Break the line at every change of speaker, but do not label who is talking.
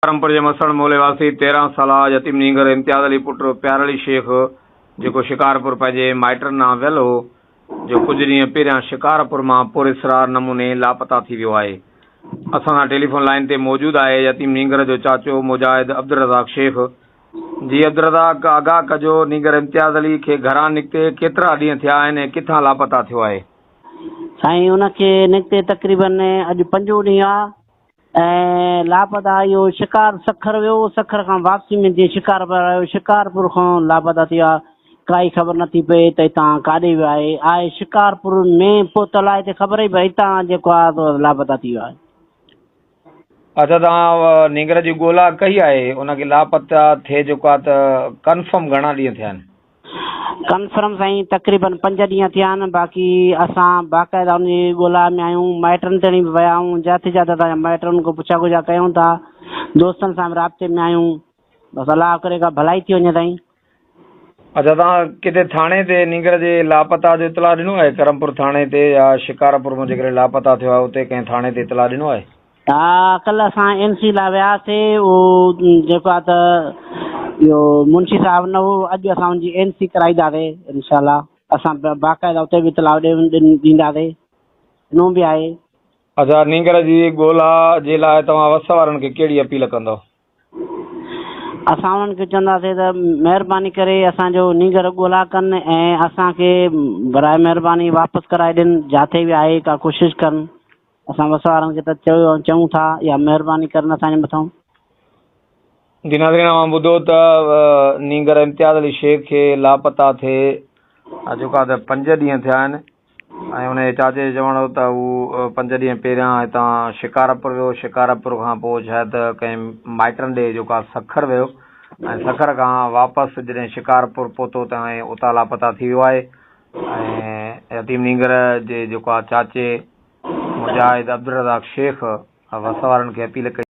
परमपुर जे मसण मोले वासी 13 साला यतीम नींगर इम्तियाज़ अली पुट प्यार अली शेख जेको शिकारपुर पंहिंजे माइटनि सां वियल हो जो कुझु ॾींहं पहिरियां शिकारपुर मां पुरस्रार नमूने लापता थी वियो आहे। असां सां टेलीफोन लाइन ते मौजूदु आहे यतीम नींगर जो चाचो मुजाहिद अब्दुल रज़ाक शेख। जी अब्दुल रज़ाक, आगाह कजो नींगर इम्तियाज़ अली खे घरां निकिते केतिरा ॾींहं थिया आहिनि, किथां लापता थियो आहे?
साईं उनखे निकिते तक़रीबन अॼु 5 ॾींहं आहे ऐं लापता इहो शिकार सखर वियो, सखर खां वापसी में जीअं शिकारपुर आयो, शिकारपुर खां लापता थी वियो। काई ख़बर नथी पए त हितां काॾे वियो आहे शिकारपुर में पहुतल आहे त ख़बर ई भई हितां जेको आहे लापता थी वियो आहे।
अच्छा, तव्हां नींगर जी ॻोल्हा कई आहे, उनखे लापता थिए जेको आहे त कंफर्म घणा ॾींहं थिया आहिनि?
कंफर्म साईं तक़रीबन 5 ॾींहं थिया आहिनि। बाक़ी असां बाक़ाइदा उन जी ॻोल्हा में आहियूं, माइटनि ताईं बि विया आहियूं, जिते जिते तव्हांजा माइटनि खां पुछा गुछा कयूं था, दोस्तनि सां बि राब्ते में आहियूं। बसि अलाह करे का भलाई थी वञे ताईं।
अच्छा, तव्हां किथे थाणे ते नींगर जे लापता जो इतला ॾिनो आहे? करमपुर थाणे ते या शिकारपुर में जेकॾहिं लापता थियो आहे उते कंहिं थाणे ते इतला ॾिनो आहे?
हा, कल्ह असां NC लाइ वियासीं, उहो जेको आहे त इहो मुंशी साहिबु न हो, अॼु असां हुनजी NC कराईंदासीं इनशाला। असां बाक़ाइदा उते बि इतला ॾींदासीं, ॾिनो बि आहे।
अच्छा, नींगर जी ॻोल्हा जे लाइ तव्हां वस वारनि खे कहिड़ी अपील कंदव?
असां उन्हनि खे चवंदासीं त महिरबानी करे असांजो नींगर ॻोल्हा कनि ऐं असांखे बराए महिरबानी वापसि कराए ॾियनि, जिते बि आहे का कोशिशि कनि। असां वस वारनि खे त चऊं था या महिरबानी करनि असांजे मथां।
जी नाज़रीन, मां ॿुधो त नींगर इम्तियाज़ अली शेख खे लापता थिए जेको आहे त 5 ॾींहं थिया आहिनि ऐं उनजे चाचे जो चवणु हो त हू 5 ॾींहं पहिरियां हितां शिकारपुर वियो, शिकारपुर खां पोइ शायदि कंहिं माइटनि ॾे जेको आहे सखर वियो ऐं सखर खां वापसि जॾहिं शिकारपुर पहुतो त उतां लापता थी वियो आहे। ऐं यतीम नींगर जे जेको आहे चाचे मुजाहिद अब्दुल रज़ाक शेख वस वारनि खे अपील कई